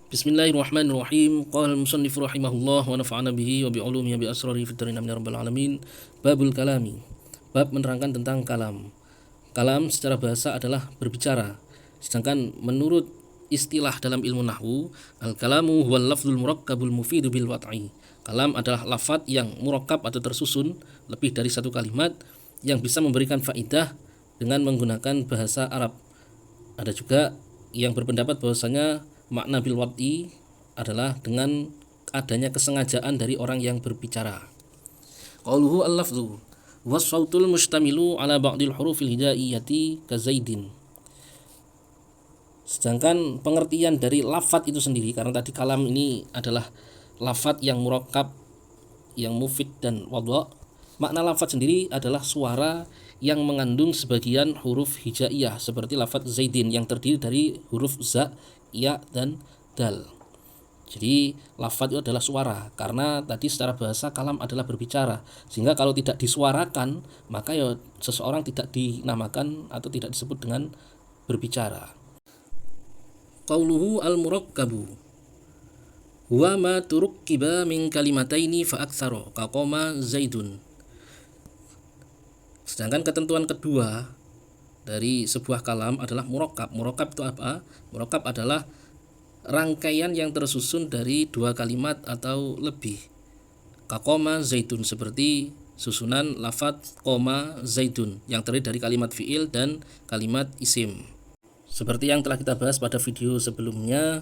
Bismillahirrahmanirrahim. Qala al-musannif rahimahullah wa nafa'ana bihi wa bi'ulumihi bi asrarihi fid dharain amin ya rabbal alamin. Babul kalami. Bab menerangkan tentang kalam. Kalam secara bahasa adalah berbicara. Sedangkan menurut istilah dalam ilmu nahwu, al-kalamu huwal lafzul murakkabul mufidu bil wat'i. Kalam adalah lafaz yang murakkab atau tersusun lebih dari satu kalimat yang bisa memberikan faidah dengan menggunakan bahasa Arab. Ada juga yang berpendapat bahwasanya makna bil wat'i adalah dengan adanya kesengajaan dari orang yang berbicara. Qauluhu al-lafzu was-sautul mustamilu ala ba'dil hurufil hijaiyati ka zaidin. Sedangkan pengertian dari lafaz itu sendiri, karena tadi kalam ini adalah lafaz yang murakkab, yang mufid dan wadha'. Makna lafaz sendiri adalah suara yang mengandung sebagian huruf hijaiyah seperti lafaz zaidin yang terdiri dari huruf za, ya dan dal. Jadi lafaz itu adalah suara, karena tadi secara bahasa kalam adalah berbicara, sehingga kalau tidak disuarakan maka ya seseorang tidak dinamakan atau tidak disebut dengan berbicara. Qauluhu al-murakkabu huwa ma turukkiba min kalimataini fa aktsara ka qoma zaidun. Sedangkan ketentuan kedua dari sebuah kalam adalah murakkab. Murakkab itu apa? Murakkab adalah rangkaian yang tersusun dari dua kalimat atau lebih. Kaqoma zaidun, seperti susunan lafaz qoma zaidun yang terdiri dari kalimat fi'il dan kalimat isim. Seperti yang telah kita bahas pada video sebelumnya,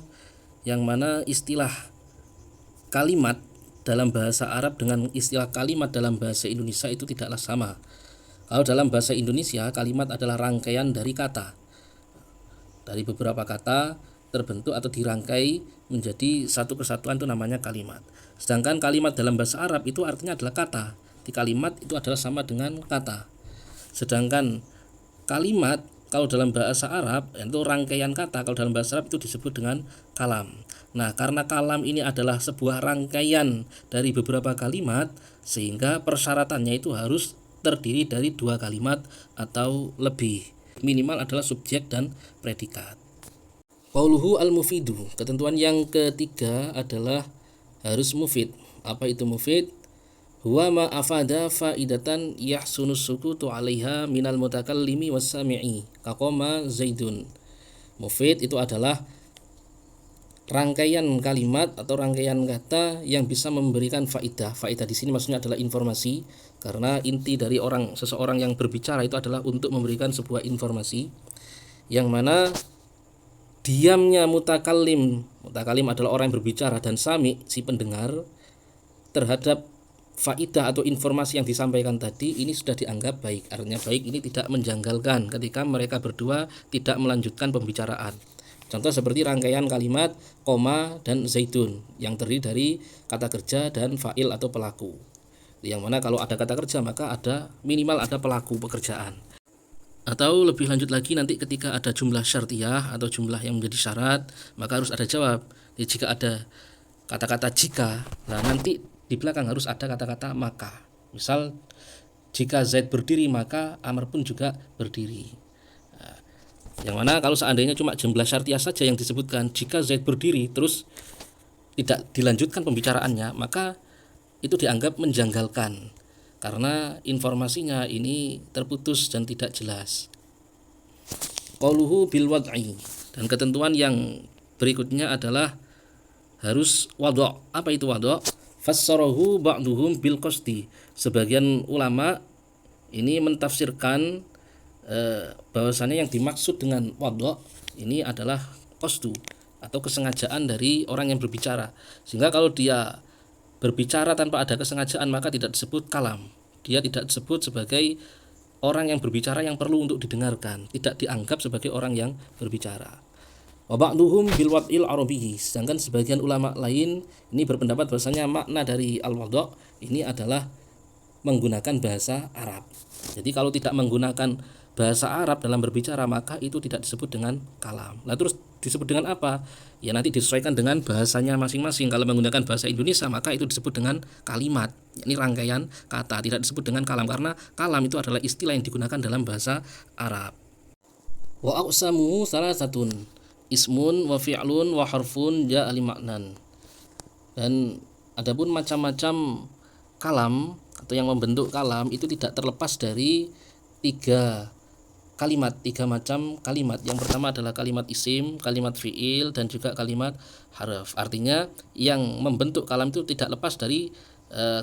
yang mana istilah kalimat dalam bahasa Arab dengan istilah kalimat dalam bahasa Indonesia itu tidaklah sama. Kalau dalam bahasa Indonesia, kalimat adalah rangkaian dari kata. Dari beberapa kata terbentuk atau dirangkai menjadi satu kesatuan, itu namanya kalimat. Sedangkan kalimat dalam bahasa Arab itu artinya adalah kata. Di kalimat itu adalah sama dengan kata. Sedangkan kalimat kalau dalam bahasa Arab itu rangkaian kata, kalau dalam bahasa Arab itu disebut dengan kalam. Nah, karena kalam ini adalah sebuah rangkaian dari beberapa kalimat, sehingga persyaratannya itu harus terdiri dari dua kalimat atau lebih. Minimal adalah subjek dan predikat. Qauluhu al-mufidu. Ketentuan yang ketiga adalah harus mufid. Apa itu mufid? Huwa ma afada faidatan yahsunus sukutu 'alaiha minal mutakallimi was-sami'i kaqoma zaidun. Mufid itu adalah rangkaian kalimat atau rangkaian kata yang bisa memberikan faidah. Faidah di sini maksudnya adalah informasi, karena inti dari seseorang yang berbicara itu adalah untuk memberikan sebuah informasi, yang mana diamnya mutakallim adalah orang yang berbicara, dan sami si pendengar terhadap faidah atau informasi yang disampaikan tadi ini sudah dianggap baik. Artinya baik ini tidak menjanggalkan ketika mereka berdua tidak melanjutkan pembicaraan. Contoh seperti rangkaian kalimat koma dan zaidun yang terdiri dari kata kerja dan fa'il atau pelaku. Yang mana kalau ada kata kerja maka ada minimal ada pelaku pekerjaan. Atau lebih lanjut lagi, nanti ketika ada jumlah syartiyah atau jumlah yang menjadi syarat, maka harus ada jawab. Jadi jika ada kata-kata jika, nah nanti di belakang harus ada kata-kata maka. Misal jika Zaid berdiri maka Amr pun juga berdiri. Yang mana kalau seandainya cuma jumlah syartiyah saja yang disebutkan, jika Zaid berdiri terus tidak dilanjutkan pembicaraannya, maka itu dianggap menjanggalkan karena informasinya ini terputus dan tidak jelas. Qauluhu bil wad'i. Dan ketentuan yang berikutnya adalah harus wadha'. Apa itu wadha'? Fassarahu ba'duhum bil qasdi. Sebagian ulama ini mentafsirkan bahwasannya yang dimaksud dengan wadha' ini adalah qasdu atau kesengajaan dari orang yang berbicara, sehingga kalau dia berbicara tanpa ada kesengajaan maka tidak disebut kalam. Dia tidak disebut sebagai orang yang berbicara yang perlu untuk didengarkan, tidak dianggap sebagai orang yang berbicara. Wa ba'duhum bil wad'il arabiyyi. Sedangkan sebagian ulama lain ini berpendapat bahwasanya makna dari al-wadha' ini adalah menggunakan bahasa Arab. Jadi kalau tidak menggunakan bahasa Arab dalam berbicara maka itu tidak disebut dengan kalam. Nah terus disebut dengan apa? Ya nanti disesuaikan dengan bahasanya masing-masing. Kalau menggunakan bahasa Indonesia maka itu disebut dengan kalimat. Ini rangkaian kata, tidak disebut dengan kalam, karena kalam itu adalah istilah yang digunakan dalam bahasa Arab. Wa aqsamuhu salasatun. ismun wa fi'lun wa harfun ja'a li maknan. Dan adapun macam-macam kalam atau yang membentuk kalam itu tidak terlepas dari tiga kalimat, tiga macam kalimat. Yang pertama adalah kalimat isim, kalimat fi'il, dan juga kalimat harf. Artinya yang membentuk kalam itu tidak lepas dari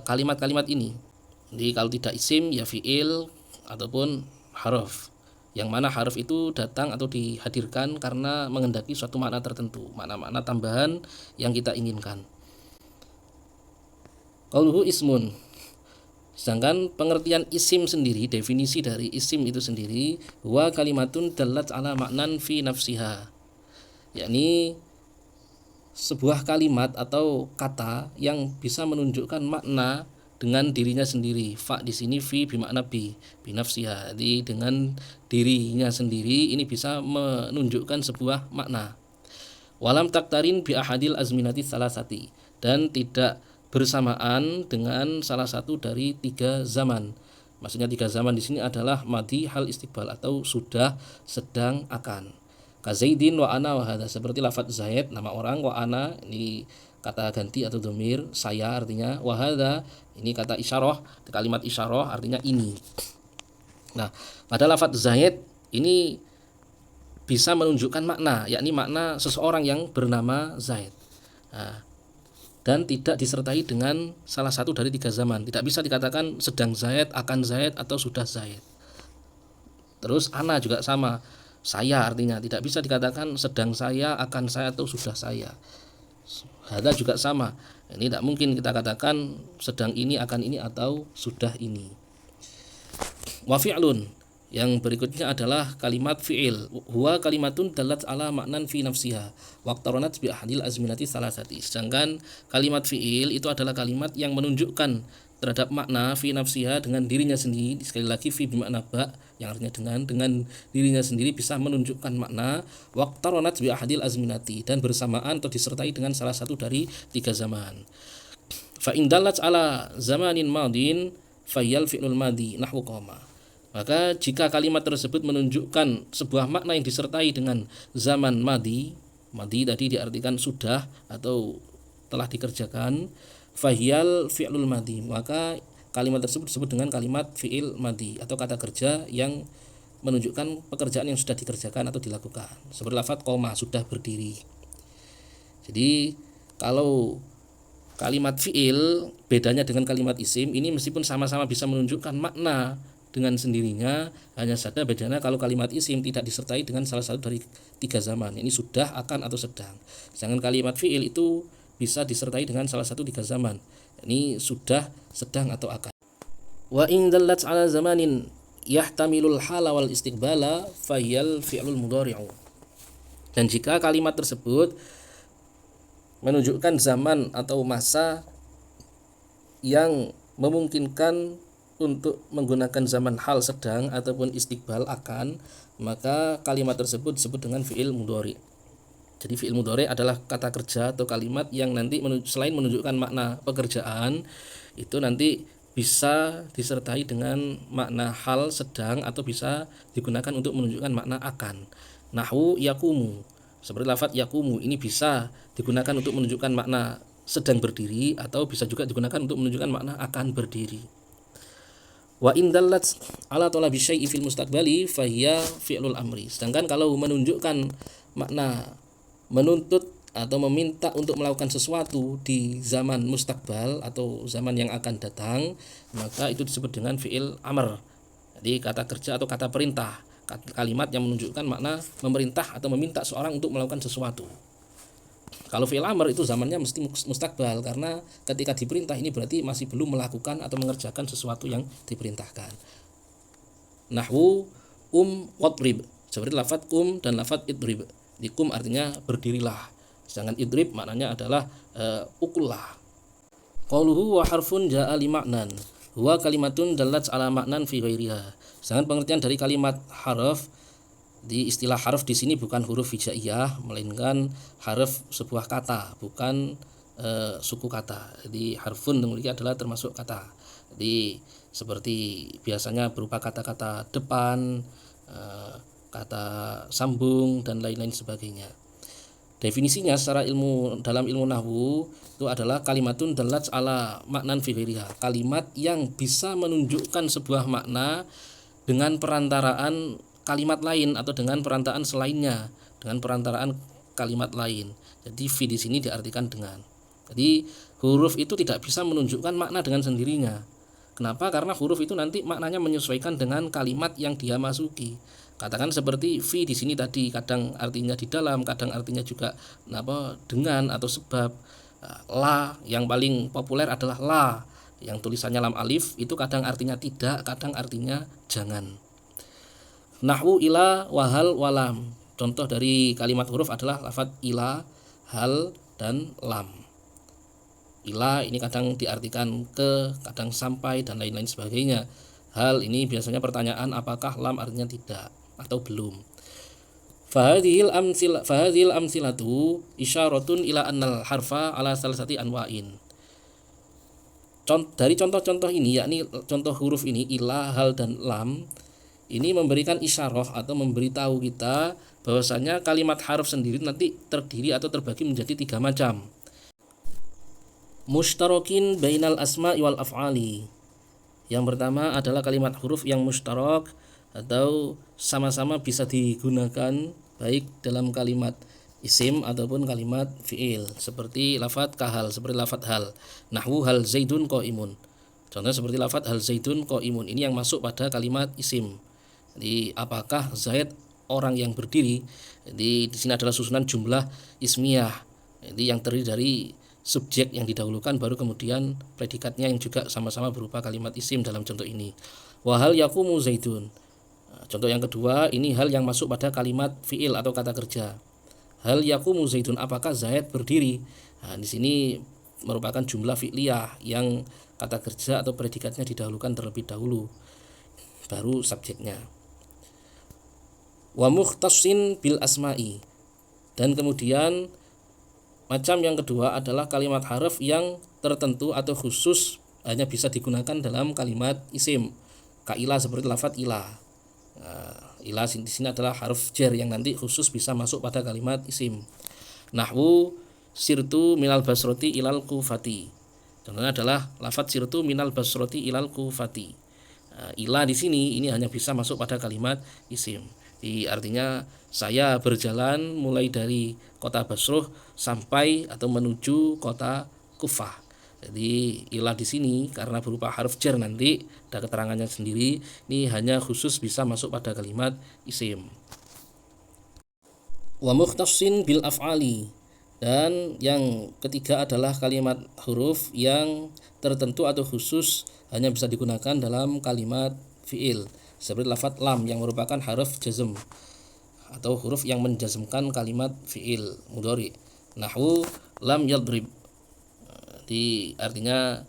kalimat-kalimat ini. Jadi kalau tidak isim ya fi'il ataupun harf. Yang mana harf itu datang atau dihadirkan karena menghendaki suatu makna tertentu, makna-makna tambahan yang kita inginkan. Qauluhu ismun. Sedangkan pengertian isim sendiri, definisi dari isim itu sendiri, wa kalimatun dallat ala maknan fi nafsiha. Yakni sebuah kalimat atau kata yang bisa menunjukkan makna dengan dirinya sendiri. Fa di sini fi bermakna bi nafsiha. Jadi dengan dirinya sendiri ini bisa menunjukkan sebuah makna. Walam taktarin bi ahadil azminati salasati, dan tidak bersamaan dengan salah satu dari tiga zaman. Maksudnya tiga zaman di sini adalah madi, hal, istiqbal atau sudah, sedang, akan. Kazaidin wa ana wa hadha, seperti lafadz Zaid nama orang, wa ana ini kata ganti atau domir, saya artinya, wa hadha ini kata isyarah, kalimat isyarah artinya ini. Nah, pada lafadz Zaid ini bisa menunjukkan makna, yakni makna seseorang yang bernama Zaid. Nah, dan tidak disertai dengan salah satu dari tiga zaman. Tidak bisa dikatakan sedang Zaid, akan Zaid, atau sudah Zaid. Terus ana juga sama, saya artinya tidak bisa dikatakan sedang saya, akan saya, atau sudah saya. Hadza juga sama. Ini tidak mungkin kita katakan sedang ini, akan ini, atau sudah ini. Wa fi'lun, yang berikutnya adalah kalimat fi'il. Huwa kalimatun dalat ala maknan fi nafsiha waqtaronat bi ahadil azminati salasati. Sedangkan kalimat fi'il itu adalah kalimat yang menunjukkan terhadap makna fi nafsiha dengan dirinya sendiri. Sekali lagi fi bermakna ba, yang artinya dengan dirinya sendiri bisa menunjukkan makna. Waqtaronat bi ahadil azminati, dan bersamaan atau disertai dengan salah satu dari tiga zaman. Fa in dalat ala zamanin madin fayyal fi'lul madi nahwu qama. Maka jika kalimat tersebut menunjukkan sebuah makna yang disertai dengan zaman madi tadi diartikan sudah atau telah dikerjakan, fahyal fi'lul madi, maka kalimat tersebut disebut dengan kalimat fi'il madi atau kata kerja yang menunjukkan pekerjaan yang sudah dikerjakan atau dilakukan. Seperti lafadz qoma, sudah berdiri. Jadi kalau kalimat fi'il bedanya dengan kalimat isim, ini meskipun sama-sama bisa menunjukkan makna dengan sendirinya, hanya saja bedanya kalau kalimat isim tidak disertai dengan salah satu dari tiga zaman. Ini sudah, akan, atau sedang. Sedangkan kalimat fi'il itu bisa disertai dengan salah satu tiga zaman. Ini sudah, sedang, atau akan. Wa in dallat ala zamanin yahtamilul hala wal istiqbala fayyal fi'lul mudhari'u. Dan jika kalimat tersebut menunjukkan zaman atau masa yang memungkinkan untuk menggunakan zaman hal sedang ataupun istiqbal akan, maka kalimat tersebut disebut dengan fi'il mudhari. Jadi fi'il mudhari adalah kata kerja atau kalimat yang nanti selain menunjukkan makna pekerjaan, itu nanti bisa disertai dengan makna hal sedang atau bisa digunakan untuk menunjukkan makna akan. Nahwu yakumu, seperti lafadz yakumu ini bisa digunakan untuk menunjukkan makna sedang berdiri atau bisa juga digunakan untuk menunjukkan makna akan berdiri. Wa in dallat ala talabi syai'i fil mustaqbali fahiya fi'lul amri. Sedangkan kalau menunjukkan makna menuntut atau meminta untuk melakukan sesuatu di zaman mustakbal atau zaman yang akan datang, maka itu disebut dengan fi'il amr. Jadi kata kerja atau kata perintah, kalimat yang menunjukkan makna memerintah atau meminta seorang untuk melakukan sesuatu. Kalau fi'il amr itu zamannya mesti mustakbal, karena ketika diperintah ini berarti masih belum melakukan atau mengerjakan sesuatu yang diperintahkan. Nahwu wadrib, seperti lafadz dan lafadz idrib. Di artinya berdirilah, sedangkan idrib maknanya adalah ukullah. Qauluhu wa harfun ja'a li ma'nan huwa kalimatun dallat ala ma'nan fi ghairiha. Sedangkan pengertian dari kalimat harf, di istilah harf di sini bukan huruf hijaiyah, melainkan harf sebuah kata, bukan suku kata. Jadi harfun memiliki adalah termasuk kata. Jadi seperti biasanya berupa kata-kata depan, kata sambung, dan lain-lain sebagainya. Definisinya secara dalam ilmu nahwu itu adalah kalimatun dalat ala maknan fi ghairiha. Kalimat yang bisa menunjukkan sebuah makna dengan perantaraan kalimat lain atau dengan perantaraan selainnya, dengan perantaraan kalimat lain. Jadi fi di sini diartikan dengan. Jadi huruf itu tidak bisa menunjukkan makna dengan sendirinya. Kenapa? Karena huruf itu nanti maknanya menyesuaikan dengan kalimat yang dia masuki. Katakan seperti fi di sini tadi, kadang artinya di dalam, kadang artinya juga dengan atau sebab. La yang paling populer adalah la, yang tulisannya lam alif, itu kadang artinya tidak, kadang artinya jangan. Nahwu ila wahal walam. Contoh dari kalimat huruf adalah lafadz ila, hal, dan lam. Ila ini kadang diartikan ke, kadang sampai, dan lain-lain sebagainya. Hal ini biasanya pertanyaan, apakah, lam artinya tidak atau belum. Fahadhil amsilatu isyaratun ila annal harfa ala salasati anwa'in. Dari contoh-contoh ini, yakni contoh huruf ini, ila, hal, dan lam, ini memberikan isyarah atau memberitahu kita bahwasanya kalimat harf sendiri nanti terdiri atau terbagi menjadi 3 macam. Mushtarokin bainal asma'i wal af'ali. Yang pertama adalah kalimat huruf yang mushtarak atau sama-sama bisa digunakan baik dalam kalimat isim ataupun kalimat fi'il, seperti lafadz kahal, seperti lafadz hal. Nahwu hal zaidun qaimun. Contoh seperti lafadz hal zaidun qaimun, ini yang masuk pada kalimat isim. Jadi apakah Zaid orang yang berdiri? Jadi di sini adalah susunan jumlah ismiyah. Jadi yang terdiri dari subjek yang didahulukan baru kemudian predikatnya yang juga sama-sama berupa kalimat isim dalam contoh ini. Wa hal yaqumu zaidun. Contoh yang kedua, ini hal yang masuk pada kalimat fi'il atau kata kerja. Hal yaqumu zaidun, apakah Zaid berdiri? Nah, di sini merupakan jumlah fi'liyah yang kata kerja atau predikatnya didahulukan terlebih dahulu, baru subjeknya. Wa mukhtassin bil asma'i. Dan kemudian macam yang kedua adalah kalimat harf yang tertentu atau khusus hanya bisa digunakan dalam kalimat isim. Kaila seperti lafadz ila. Ila di sini adalah harf jar yang nanti khusus bisa masuk pada kalimat isim. Nahwu sirtu minal basroti ilal kufati. Contohnya adalah lafadz sirtu minal basroti ilal kufati. Ila di sini ini hanya bisa masuk pada kalimat isim. Artinya saya berjalan mulai dari kota Basroh sampai atau menuju kota Kufah. Jadi ilah di sini karena berupa harf jar nanti ada keterangannya sendiri, ini hanya khusus bisa masuk pada kalimat isim. Wa mukhtassin bil af'ali. Dan yang ketiga adalah kalimat huruf yang tertentu atau khusus hanya bisa digunakan dalam kalimat fi'il, seperti lafadz lam yang merupakan harf jazm atau huruf yang menjazmkan kalimat fi'il mudhari. Nahwu lam yadrib. Artinya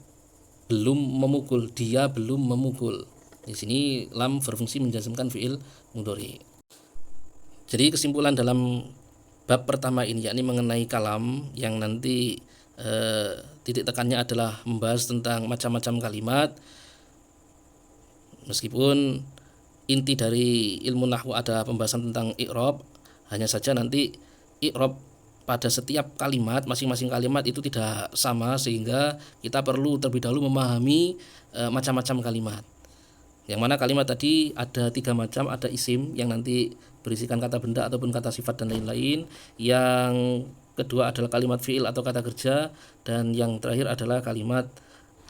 belum memukul, dia belum memukul. Di sini lam berfungsi menjazmkan fi'il mudhari. Jadi kesimpulan dalam bab pertama ini yakni mengenai kalam yang nanti titik tekannya adalah membahas tentang macam-macam kalimat. Meskipun inti dari ilmu nahwu ada pembahasan tentang i'rab, hanya saja nanti i'rab pada setiap kalimat, masing-masing kalimat itu tidak sama, sehingga kita perlu terlebih dahulu memahami macam-macam kalimat. Yang mana kalimat tadi ada 3 macam, ada isim yang nanti berisikan kata benda ataupun kata sifat dan lain-lain. Yang kedua adalah kalimat fi'il atau kata kerja, dan yang terakhir adalah kalimat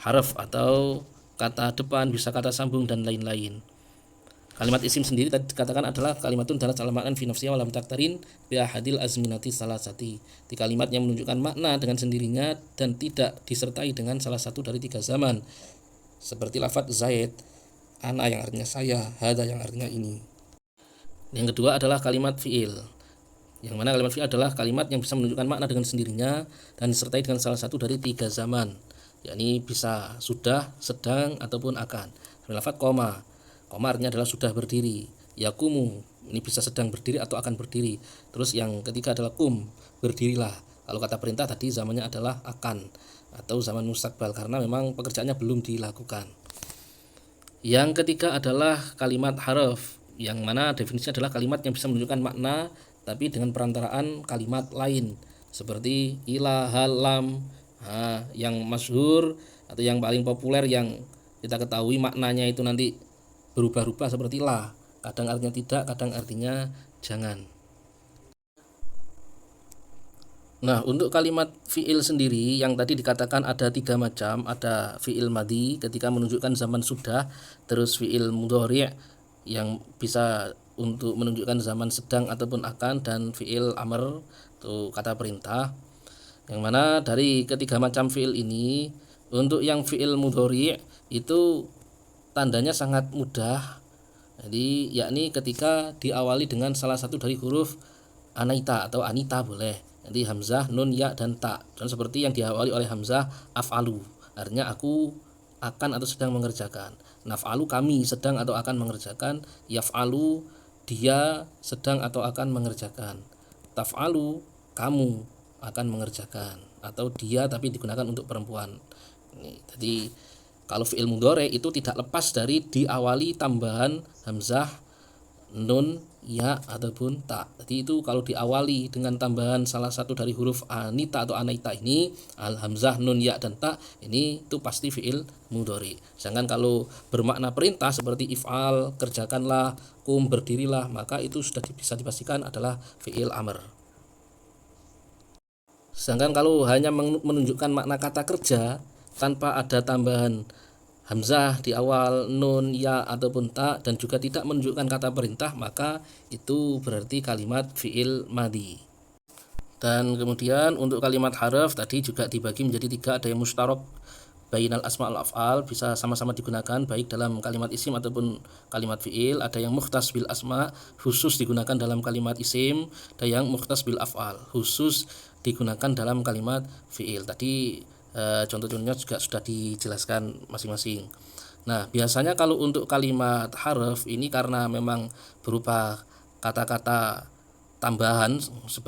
harf atau kata depan, bisa kata sambung dan lain-lain. Kalimat isim sendiri tadi dikatakan adalah kalimatun dalat ala ma'nan fi nafsiha wa lam taktarin bi ahadil azminati salasati. Di kalimat yang menunjukkan makna dengan sendirinya dan tidak disertai dengan salah satu dari 3 zaman. Seperti lafadz Zaid, ana yang artinya saya, hada yang artinya ini. Yang kedua adalah kalimat fi'il. Yang mana kalimat fi'il adalah kalimat yang bisa menunjukkan makna dengan sendirinya dan disertai dengan salah satu dari 3 zaman. Yakni bisa sudah, sedang ataupun akan. Lafadz koma. Koma artinya adalah sudah berdiri. Yakumu, ini bisa sedang berdiri atau akan berdiri. Terus yang ketiga adalah kum, berdirilah. Kalau kata perintah tadi zamannya adalah akan atau zaman mustaqbal karena memang pekerjaannya belum dilakukan. Yang ketiga adalah kalimat harf, yang mana definisinya adalah kalimat yang bisa menunjukkan makna tapi dengan perantaraan kalimat lain seperti ila, hal, lam. Yang masyhur atau yang paling populer yang kita ketahui maknanya itu nanti berubah-ubah seperti la, kadang artinya tidak, kadang artinya jangan. Nah, untuk kalimat fi'il sendiri yang tadi dikatakan ada 3 macam, ada fi'il madhi ketika menunjukkan zaman sudah, terus fi'il mudhari' yang bisa untuk menunjukkan zaman sedang ataupun akan, dan fi'il amr itu kata perintah. Yang mana dari ketiga macam fi'il ini, untuk yang fi'il mudhari' itu tandanya sangat mudah. Jadi yakni ketika diawali dengan salah satu dari huruf anaita atau anita boleh. Jadi hamzah, nun, ya, dan ta. Dan seperti yang diawali oleh hamzah, af'alu. Artinya aku akan atau sedang mengerjakan. Naf'alu kami sedang atau akan mengerjakan. Yaf'alu dia sedang atau akan mengerjakan. Taf'alu kamu akan mengerjakan. Atau dia tapi digunakan untuk perempuan. Jadi kalau fi'il mudhari itu tidak lepas dari diawali tambahan hamzah, nun, ya, ataupun ta. Jadi itu kalau diawali dengan tambahan salah satu dari huruf anita atau anaita ini, al hamzah, nun, ya, dan ta, ini itu pasti fi'il mudhari. Sedangkan kalau bermakna perintah seperti if'al, kerjakanlah, kum, berdirilah, maka itu sudah bisa dipastikan adalah fi'il amr. Sedangkan kalau hanya menunjukkan makna kata kerja tanpa ada tambahan hamzah di awal, nun, ya, ataupun ta, dan juga tidak menunjukkan kata perintah, maka itu berarti kalimat fi'il madhi. Dan kemudian untuk kalimat harf tadi juga dibagi menjadi 3, ada yang mustarok bainal asma al af'al, bisa sama-sama digunakan baik dalam kalimat isim ataupun kalimat fi'il. Ada yang mukhtas bil asma, khusus digunakan dalam kalimat isim. Ada yang mukhtas bil af'al, khusus digunakan dalam kalimat fi'il. Tadi contoh-contohnya juga sudah dijelaskan masing-masing. Nah, biasanya kalau untuk kalimat harf ini karena memang berupa kata-kata tambahan,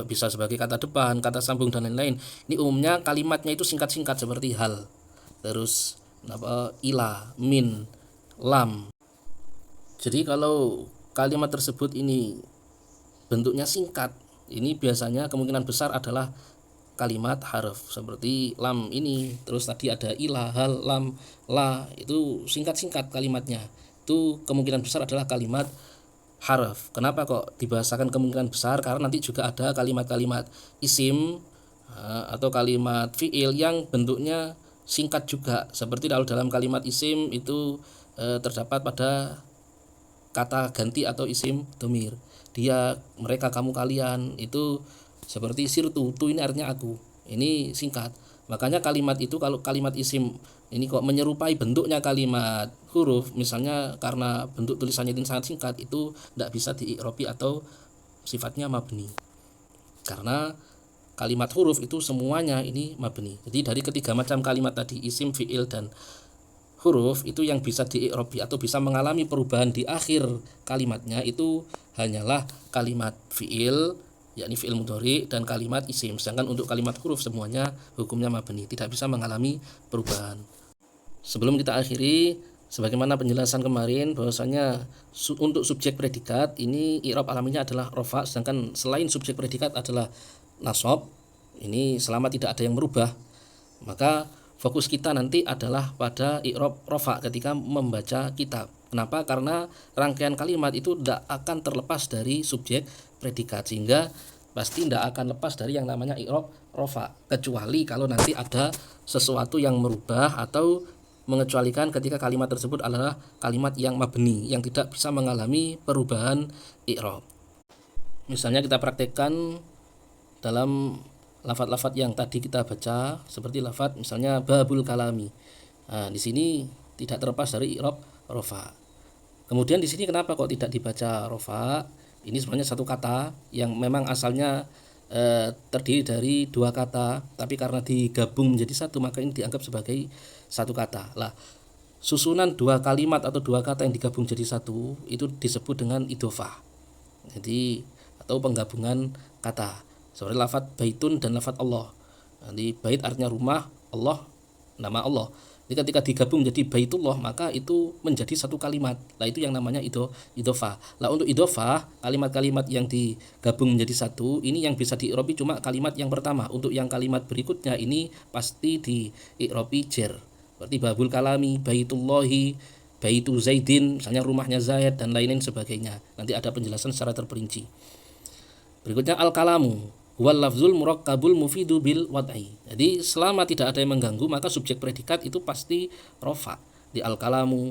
bisa sebagai kata depan, kata sambung, dan lain-lain. Ini umumnya kalimatnya itu singkat-singkat seperti hal, terus ila, min, lam. Jadi kalau kalimat tersebut ini bentuknya singkat, ini biasanya kemungkinan besar adalah kalimat harf seperti lam ini. Terus tadi ada ila, hal, lam, la, itu singkat-singkat kalimatnya. Itu kemungkinan besar adalah kalimat harf. Kenapa kok dibahasakan kemungkinan besar? Karena nanti juga ada kalimat-kalimat isim atau kalimat fi'il yang bentuknya singkat juga. Seperti kalau dalam kalimat isim itu terdapat pada kata ganti atau isim dhamir. Dia, mereka, kamu, kalian, itu seperti sirtu, tu ini artinya aku. Ini singkat. Makanya kalimat itu kalau kalimat isim ini kok menyerupai bentuknya kalimat huruf, misalnya karena bentuk tulisannya itu sangat singkat, itu tidak bisa dii'robi atau sifatnya mabni. Karena kalimat huruf itu semuanya ini mabni. Jadi dari ketiga macam kalimat tadi, isim, fi'il, dan huruf, itu yang bisa dii'robi atau bisa mengalami perubahan di akhir kalimatnya itu hanyalah kalimat fi'il, yakni fi'il mudhari, dan kalimat isim. Sedangkan untuk kalimat huruf semuanya hukumnya mabni, tidak bisa mengalami perubahan. Sebelum kita akhiri, sebagaimana penjelasan kemarin bahwasanya untuk subjek predikat ini i'rab alaminya adalah rofa, sedangkan selain subjek predikat adalah nasab. Ini selama tidak ada yang merubah, maka fokus kita nanti adalah pada i'rab rofa ketika membaca kitab. Kenapa? Karena rangkaian kalimat itu tidak akan terlepas dari subjek predikat, sehingga pasti tidak akan lepas dari yang namanya i'rab rofa, kecuali kalau nanti ada sesuatu yang merubah atau mengecualikan ketika kalimat tersebut adalah kalimat yang mabni, yang tidak bisa mengalami perubahan i'rab. Misalnya kita praktekkan dalam lafadz-lafadz yang tadi kita baca, seperti lafadz misalnya babul kalami. Nah, di sini tidak terlepas dari i'rab rofa. Kemudian di sini kenapa kok tidak dibaca rofa? Ini sebenarnya satu kata yang memang asalnya terdiri dari 2 kata, tapi karena digabung menjadi satu maka ini dianggap sebagai satu kata. Lah, susunan 2 kalimat atau 2 kata yang digabung jadi satu itu disebut dengan idhofah. Jadi atau penggabungan kata. Seperti lafadz baitun dan lafadz Allah. Nanti bait artinya rumah, Allah nama Allah. Jadi ketika digabung menjadi Baitullah maka itu menjadi satu kalimat. Lah itu yang namanya idhofah. Lah untuk idhofah, kalimat-kalimat yang digabung menjadi satu ini yang bisa diirobi cuma kalimat yang pertama. Untuk yang kalimat berikutnya ini pasti diirobi jer. Seperti babul kalami, baitullahi, baitu Zaidin, misalnya rumahnya Zaid dan lain-lain sebagainya. Nanti ada penjelasan secara terperinci. Berikutnya al-kalamu wal lafzul murakkabul mufidu bil wad'i. Jadi selama tidak ada yang mengganggu maka subjek predikat itu pasti rofa. Di al-kalamu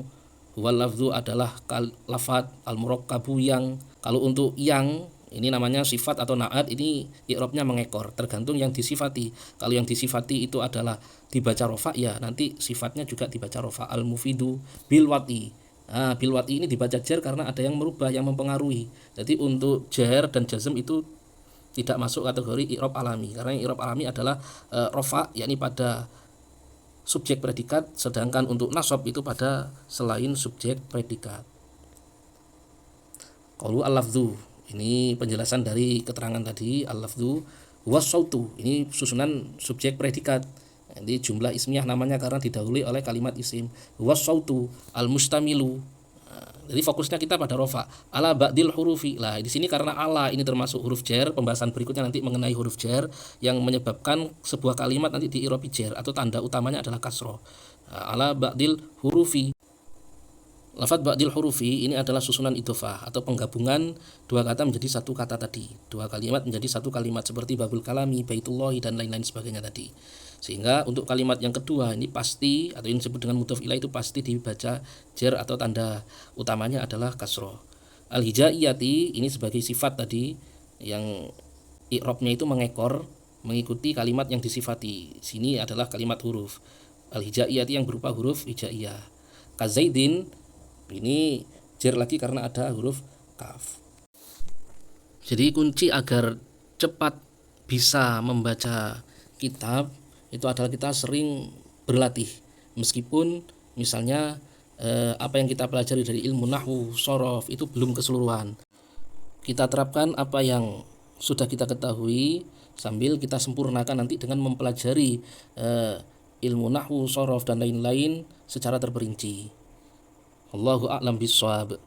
wal lafzu adalah lafat, al murakkabu yang. Kalau untuk yang ini namanya sifat atau naat, ini i'rabnya mengekor, tergantung yang disifati. Kalau yang disifati itu adalah dibaca rofa, ya nanti sifatnya juga dibaca rofa. Al mufidu bil wad'i. Nah, bil wad'i ini dibaca jar karena ada yang merubah, yang mempengaruhi. Jadi untuk jar dan jazm itu tidak masuk kategori i'rab alami, karena i'rab alami adalah rofa, yakni pada subjek predikat, sedangkan untuk nasab itu pada selain subjek predikat. Qaulu al-lafdhu, ini penjelasan dari keterangan tadi. Al-lafdhu was-sautu, ini susunan subjek predikat. Jadi jumlah ismiyah namanya karena didahului oleh kalimat isim. Was-sautu al-mustamilu. Jadi fokusnya kita pada rofa. Ala ba'dil hurufi. Lah di sini karena ala ini termasuk huruf jar, pembahasan berikutnya nanti mengenai huruf jar yang menyebabkan sebuah kalimat nanti diirobi jar atau tanda utamanya adalah kasroh. Ala ba'dil hurufi. Lafadz ba'dil hurufi ini adalah susunan idhofah atau penggabungan dua kata menjadi satu kata tadi. Dua kalimat menjadi satu kalimat seperti babul kalami, baitullahi dan lain-lain sebagainya tadi. Sehingga untuk kalimat yang kedua ini pasti, atau yang disebut dengan mudhof ilaih, itu pasti dibaca jar atau tanda utamanya adalah kasroh. Al-hijaiyati ini sebagai sifat tadi yang i'rabnya itu mengekor mengikuti kalimat yang disifati. Sini adalah kalimat huruf. Al-hijaiyati yang berupa huruf hijaiyah. Kazaidin ini jar lagi karena ada huruf kaf. Jadi kunci agar cepat bisa membaca kitab itu adalah kita sering berlatih. Meskipun misalnya apa yang kita pelajari dari ilmu nahwu, shorof itu belum keseluruhan. Kita terapkan apa yang sudah kita ketahui sambil kita sempurnakan nanti dengan mempelajari ilmu nahwu, shorof dan lain-lain secara terperinci. Allahu a'lam bishawab.